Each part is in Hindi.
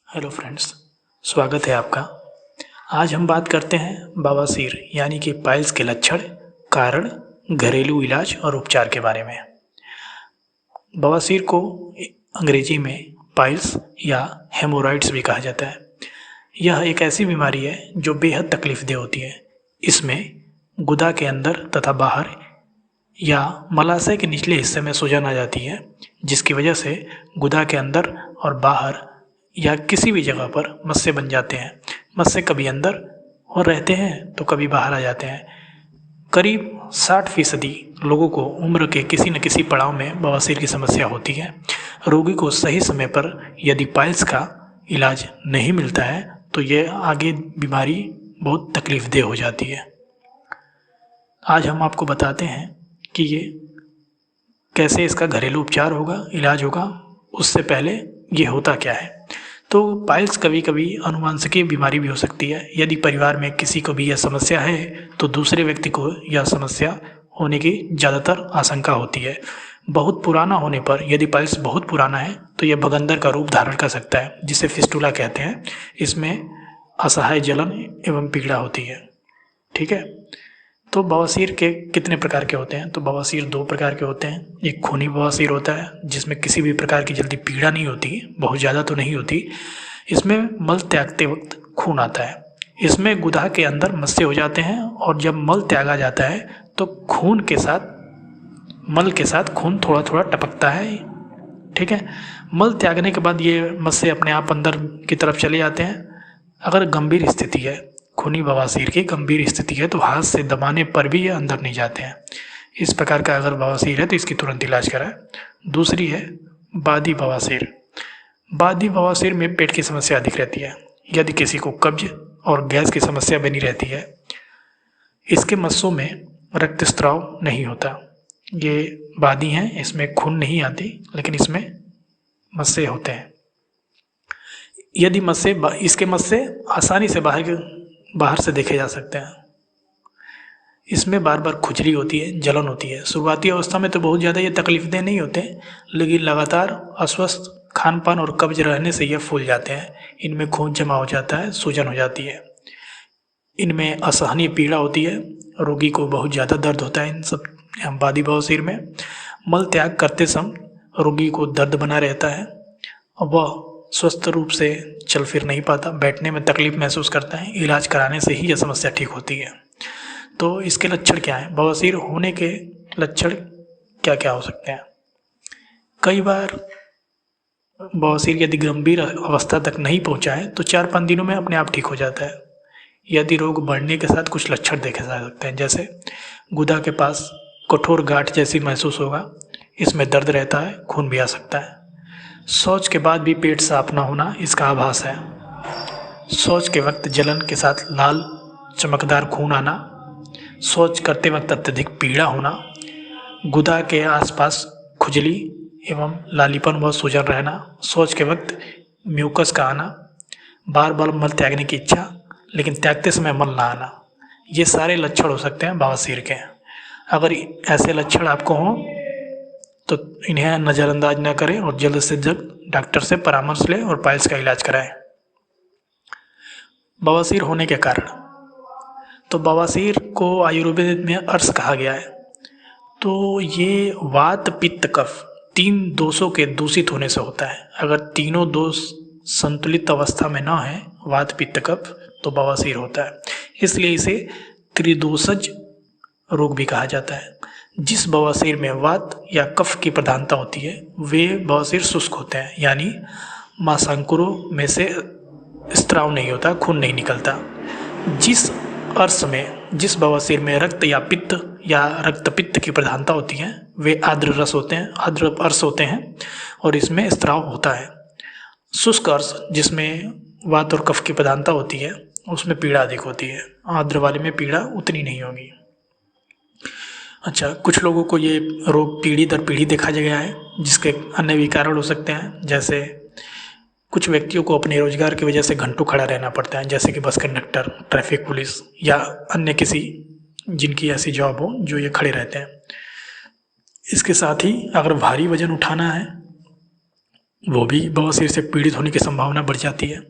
हेलो फ्रेंड्स, स्वागत है आपका। आज हम बात करते हैं बवासीर यानी कि पाइल्स के लक्षण, कारण, घरेलू इलाज और उपचार के बारे में। बवासीर को अंग्रेजी में पाइल्स या हेमोरॉइड्स भी कहा जाता है। यह एक ऐसी बीमारी है जो बेहद तकलीफदेह होती है। इसमें गुदा के अंदर तथा बाहर या मलाशय के निचले हिस्से में सूजन आ जाती है, जिसकी वजह से गुदा के अंदर और बाहर या किसी भी जगह पर मस्से बन जाते हैं। मस्से कभी अंदर और रहते हैं तो कभी बाहर आ जाते हैं। करीब 60% लोगों को उम्र के किसी न किसी पड़ाव में बवासीर की समस्या होती है। रोगी को सही समय पर यदि पाइल्स का इलाज नहीं मिलता है तो ये आगे बीमारी बहुत तकलीफदेह हो जाती है। आज हम आपको बताते हैं कि ये कैसे इसका घरेलू उपचार होगा, इलाज होगा। उससे पहले ये होता क्या है। तो पाइल्स कभी कभी अनुवांशिकीय बीमारी भी हो सकती है। यदि परिवार में किसी को भी यह समस्या है तो दूसरे व्यक्ति को यह समस्या होने की ज़्यादातर आशंका होती है। बहुत पुराना होने पर, यदि पाइल्स बहुत पुराना है तो यह भगंदर का रूप धारण कर सकता है, जिसे फिस्टुला कहते हैं। इसमें असहाय जलन एवं पीड़ा होती है। ठीक है। तो बवासीर के कितने प्रकार के होते हैं? तो बवासीर 2 प्रकार के होते हैं। एक खूनी बवासीर होता है जिसमें किसी भी प्रकार की जल्दी पीड़ा नहीं होती, बहुत ज़्यादा तो नहीं होती। इसमें मल त्यागते वक्त खून आता है। इसमें गुदा के अंदर मस्से हो जाते हैं और जब मल त्यागा जाता है तो खून के साथ, मल के साथ खून थोड़ा थोड़ा टपकता है। ठीक है। मल त्यागने के बाद ये मस्से अपने आप अंदर की तरफ चले जाते हैं। अगर गंभीर स्थिति है, खूनी बवासीर की गंभीर स्थिति है, तो हाथ से दबाने पर भी ये अंदर नहीं जाते हैं। इस प्रकार का अगर बवासीर है तो इसकी तुरंत इलाज कराएं। दूसरी है बादी बवासीर। बादी बवासीर में पेट की समस्या अधिक रहती है। यदि किसी को कब्ज और गैस की समस्या बनी रहती है, इसके मस्सों में रक्तस्राव नहीं होता। ये बादी हैं, इसमें खून नहीं आती, लेकिन इसमें मस्से होते हैं। यदि इसके मस्से आसानी से बाहर से देखे जा सकते हैं। इसमें बार बार खुजली होती है, जलन होती है। शुरुआती अवस्था में तो बहुत ज़्यादा ये तकलीफदेह नहीं होते, लेकिन लगातार अस्वस्थ खान पान और कब्ज रहने से ये फूल जाते हैं। इनमें खून जमा हो जाता है, सूजन हो जाती है। इनमें असहनीय पीड़ा होती है, रोगी को बहुत ज़्यादा दर्द होता है। इन सब बादी बवासीर में मल त्याग करते समय रोगी को दर्द बना रहता है और वह स्वस्थ रूप से चल फिर नहीं पाता, बैठने में तकलीफ महसूस करता है। इलाज कराने से ही यह समस्या ठीक होती है। तो इसके लक्षण क्या हैं? बवासीर होने के लक्षण क्या क्या हो सकते हैं? कई बार बवासीर यदि गंभीर अवस्था तक नहीं पहुंचा है तो 4-5 दिनों में अपने आप ठीक हो जाता है। यदि रोग बढ़ने के साथ कुछ लक्षण देखे जा सकते हैं, जैसे गुदा के पास कठोर गांठ जैसी महसूस होगा, इसमें दर्द रहता है, खून भी आ सकता है। शौच के बाद भी पेट साफ न होना इसका आभास है। शौच के वक्त जलन के साथ लाल चमकदार खून आना, शौच करते वक्त अत्यधिक पीड़ा होना, गुदा के आसपास खुजली एवं लालीपन व सूजन रहना, शौच के वक्त म्यूकस का आना, बार बार मल त्यागने की इच्छा लेकिन त्यागते समय मल ना आना, ये सारे लक्षण हो सकते हैं बवासीर के। अगर ऐसे लक्षण आपको हों तो इन्हें नज़रअंदाज न करें और जल्द से जल्द डॉक्टर से परामर्श लें और पाइल्स का इलाज कराएं। बवासीर होने के कारण, तो बवासीर को आयुर्वेद में अर्श कहा गया है। तो ये वात पित्त कफ 3 दोषों के दूषित होने से होता है। अगर तीनों दोष संतुलित अवस्था में न है, वात पित्त कफ, तो बवासीर होता है। इसलिए इसे त्रिदोषज रोग भी कहा जाता है। जिस बवासीर में वात या कफ की प्रधानता होती है वे बवासीर शुष्क होते हैं, यानी मांसांकुरों में से स्त्राव नहीं होता, खून नहीं निकलता। जिस बवासीर में रक्त या पित्त या रक्त पित्त की प्रधानता होती है वे आर्द्र रस होते हैं, आर्द्र अर्श होते हैं और इसमें स्त्राव होता है। शुष्क अर्श जिसमें वात और कफ की प्रधानता होती है उसमें पीड़ा अधिक होती है, आर्द्र वाले में पीड़ा उतनी नहीं होगी। अच्छा, कुछ लोगों को ये रोग पीढ़ी दर पीढ़ी देखा गया है, जिसके अन्य भी कारण हो सकते हैं। जैसे कुछ व्यक्तियों को अपने रोजगार की वजह से घंटों खड़ा रहना पड़ता है, जैसे कि बस कंडक्टर, ट्रैफिक पुलिस या अन्य किसी जिनकी ऐसी जॉब हो जो ये खड़े रहते हैं। इसके साथ ही अगर भारी वजन उठाना है वो भी बवासीर से पीड़ित होने की संभावना बढ़ जाती है।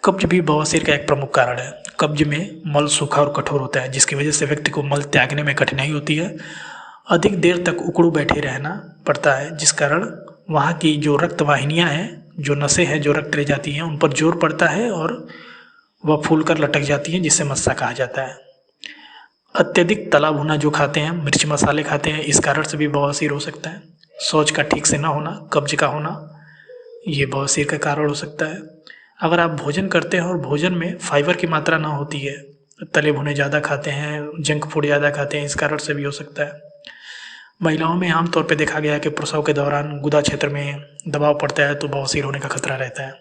कब्ज भी बवासीर का एक प्रमुख कारण है। कब्ज में मल सूखा और कठोर होता है, जिसकी वजह से व्यक्ति को मल त्यागने में कठिनाई होती है। अधिक देर तक उकड़ू बैठे रहना पड़ता है, जिस कारण वहाँ की जो रक्त वाहिनियाँ हैं, जो नसें हैं जो रक्त ले जाती हैं, उन पर जोर पड़ता है और वह फूल कर लटक जाती हैं, जिससे मस्सा कहा जाता है। अत्यधिक तला भुना जो खाते हैं, मिर्च मसाले खाते हैं, इस कारण से भी बवासीर हो सकता है। शौच का ठीक से ना होना, कब्ज का होना, ये बवासीर का कारण हो सकता है। अगर आप भोजन करते हैं और भोजन में फाइबर की मात्रा ना होती है, तले भुने ज़्यादा खाते हैं, जंक फूड ज़्यादा खाते हैं, इस कारण से भी हो सकता है। महिलाओं में आमतौर पर देखा गया है कि प्रसव के दौरान गुदा क्षेत्र में दबाव पड़ता है तो बवासीर होने का खतरा रहता है।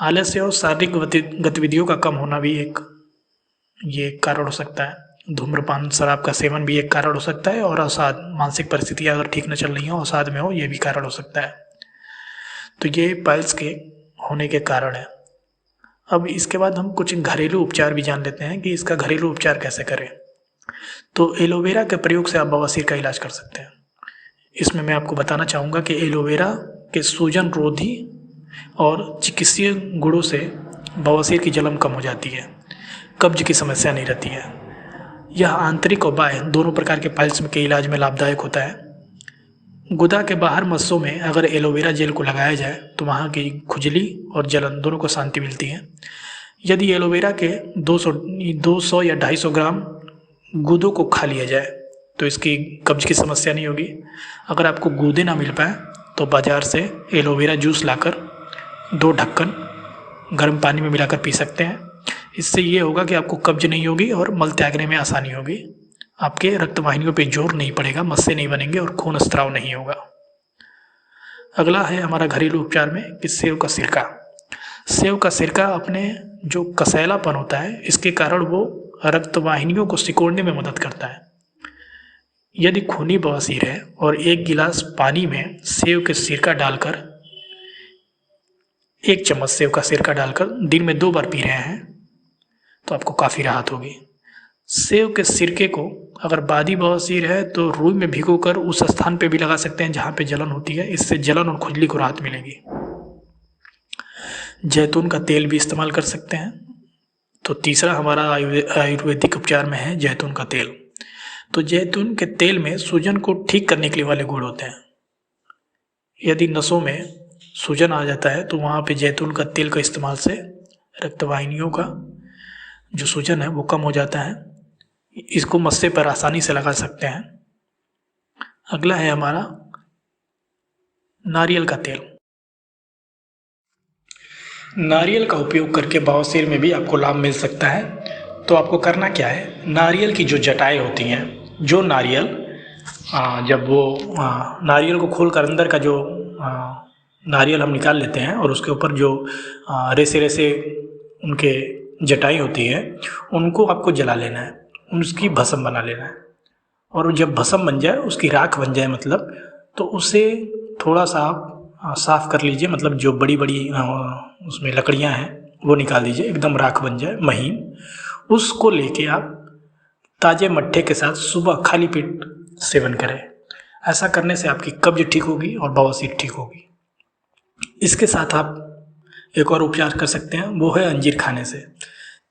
आलस्य और शारीरिक गतिविधियों का कम होना भी ये एक कारण हो सकता है। धूम्रपान, शराब का सेवन भी एक कारण हो सकता है, और अवसाद, मानसिक परिस्थितियाँ अगर ठीक न चल रही हो, अवसाद में हो, ये भी कारण हो सकता है। तो ये पाइल्स के होने के कारण है। अब इसके बाद हम कुछ घरेलू उपचार भी जान लेते हैं कि इसका घरेलू उपचार कैसे करें। तो एलोवेरा के प्रयोग से आप बवासीर का इलाज कर सकते हैं। इसमें मैं आपको बताना चाहूँगा कि एलोवेरा के सूजन रोधी और चिकित्सीय गुणों से बवासीर की जलन कम हो जाती है, कब्ज की समस्या नहीं रहती है। यह आंतरिक और बाह्य दोनों प्रकार के पाइल्स के इलाज में लाभदायक होता है। गुदा के बाहर मस्सों में अगर एलोवेरा जेल को लगाया जाए तो वहाँ की खुजली और जलन दोनों को शांति मिलती है। यदि एलोवेरा के 200 या 250 ग्राम गूदों को खा लिया जाए तो इसकी कब्ज की समस्या नहीं होगी। अगर आपको गूदे ना मिल पाए तो बाज़ार से एलोवेरा जूस लाकर 2 ढक्कन गर्म पानी में मिलाकर पी सकते हैं। इससे ये होगा कि आपको कब्ज नहीं होगी और मल त्यागने में आसानी होगी। आपके रक्त वाहिनियों पे जोर नहीं पड़ेगा, मस्से नहीं बनेंगे और खून स्त्राव नहीं होगा। अगला है हमारा घरेलू उपचार में कि सेव का सिरका। सेव का सिरका अपने जो कसैलापन होता है, इसके कारण वो रक्त वाहिनियों को सिकोड़ने में मदद करता है। यदि खूनी बवासीर है और 1 गिलास पानी में सेव के सिरका डालकर 1 चम्मच सेव का सिरका डालकर दिन में 2 बार पी रहे हैं तो आपको काफ़ी राहत होगी। सेव के सिरके को अगर बादी बवासीर है तो रुई में भिगोकर उस स्थान पे भी लगा सकते हैं जहाँ पे जलन होती है, इससे जलन और खुजली को राहत मिलेगी। जैतून का तेल भी इस्तेमाल कर सकते हैं। तो तीसरा हमारा आयुर्वेदिक उपचार में है जैतून का तेल। तो जैतून के तेल में सूजन को ठीक करने के लिए वाले गुण होते हैं। यदि नसों में सूजन आ जाता है तो वहाँ पे जैतून का तेल का इस्तेमाल से रक्तवाहिनियों का जो सूजन है वो कम हो जाता है। इसको मस्से पर आसानी से लगा सकते हैं। अगला है हमारा नारियल का तेल। नारियल का उपयोग करके बवासीर में भी आपको लाभ मिल सकता है। तो आपको करना क्या है, नारियल की जो जटाएं होती हैं, जो नारियल जब वो नारियल को खोलकर अंदर का जो नारियल हम निकाल लेते हैं और उसके ऊपर जो रेसे रेसे उनके जटाएं होती है, उनको आपको जला लेना है, उसकी भस्म बना लेना है। और जब भस्म बन जाए, उसकी राख बन जाए मतलब, तो उसे थोड़ा सा आप साफ़ कर लीजिए। मतलब जो बड़ी बड़ी उसमें लकड़ियाँ हैं वो निकाल दीजिए, एकदम राख बन जाए महीन। उसको लेके आप ताज़े मट्ठे के साथ सुबह खाली पेट सेवन करें। ऐसा करने से आपकी कब्ज ठीक होगी और बवासीर ठीक होगी। इसके साथ आप एक और उपचार कर सकते हैं, वो है अंजीर खाने से।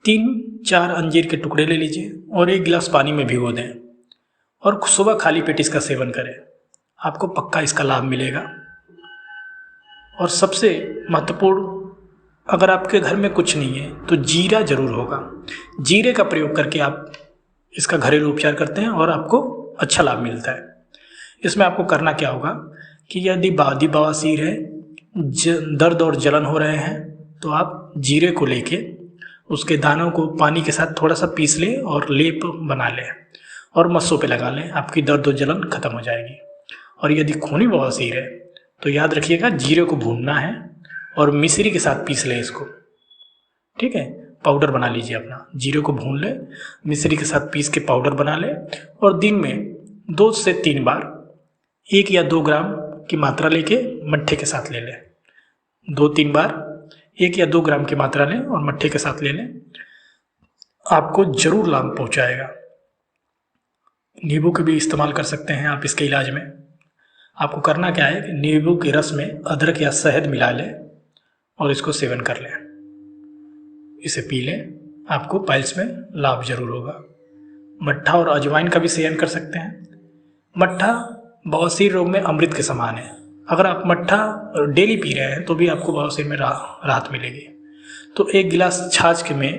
3-4 अंजीर के टुकड़े ले लीजिए और 1 गिलास पानी में भिगो दें और सुबह खाली पेट इसका सेवन करें। आपको पक्का इसका लाभ मिलेगा। और सबसे महत्वपूर्ण, अगर आपके घर में कुछ नहीं है तो जीरा जरूर होगा। जीरे का प्रयोग करके आप इसका घरेलू उपचार करते हैं और आपको अच्छा लाभ मिलता है। इसमें आपको करना क्या होगा कि यदि बादी बवासीर है, दर्द और जलन हो रहे हैं, तो आप जीरे को लेके उसके दानों को पानी के साथ थोड़ा सा पीस लें और लेप बना लें और मस्सों पे लगा लें। आपकी दर्द और जलन खत्म हो जाएगी। और यदि खूनी बवासीर है तो याद रखिएगा, जीरे को भूनना है और मिश्री के साथ पीस लें इसको। ठीक है, पाउडर बना लीजिए अपना। जीरे को भून लें, मिश्री के साथ पीस के पाउडर बना लें और दिन में 2 से 3 बार 1 या 2 ग्राम की मात्रा लेके मट्ठे के साथ ले लें। 2-3 बार 1 या 2 ग्राम की मात्रा लें और मट्ठे के साथ ले लें। आपको जरूर लाभ पहुंचाएगा। नींबू का भी इस्तेमाल कर सकते हैं आप इसके इलाज में। आपको करना क्या है कि नींबू के रस में अदरक या शहद मिला लें और इसको सेवन कर लें। इसे पी लें, आपको पाइल्स में लाभ जरूर होगा। मट्ठा और अजवाइन का भी सेवन कर सकते हैं। मट्ठा बवासीर रोग में अमृत के समान है। अगर आप मट्ठा डेली पी रहे हैं तो भी आपको बवासीर में राहत मिलेगी। तो एक गिलास छाछ में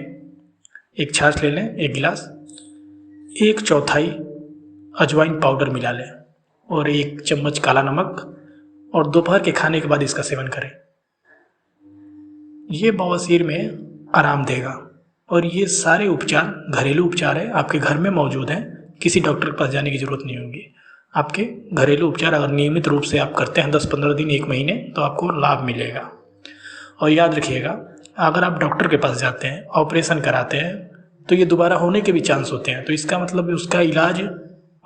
एक छाछ ले लें, एक गिलास, 1/4 अजवाइन पाउडर मिला लें और 1 चम्मच काला नमक, और दोपहर के खाने के बाद इसका सेवन करें। ये बवासीर में आराम देगा और ये सारे उपचार घरेलू उपचार है, आपके घर में मौजूद हैं। किसी डॉक्टर के पास जाने की ज़रूरत नहीं होगी। आपके घरेलू उपचार अगर नियमित रूप से आप करते हैं 10-15 दिन, 1 महीने, तो आपको लाभ मिलेगा। और याद रखिएगा, अगर आप डॉक्टर के पास जाते हैं, ऑपरेशन कराते हैं, तो ये दोबारा होने के भी चांस होते हैं। तो इसका मतलब उसका इलाज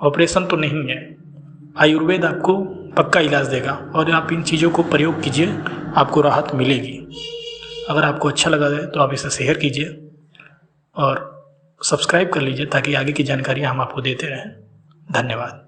ऑपरेशन तो नहीं है। आयुर्वेद आपको पक्का इलाज देगा और आप इन चीज़ों को प्रयोग कीजिए, आपको राहत मिलेगी। अगर आपको अच्छा लगा है तो आप इसे शेयर कीजिए और सब्सक्राइब कर लीजिए ताकि आगे की जानकारियाँ हम आपको देते रहें। धन्यवाद।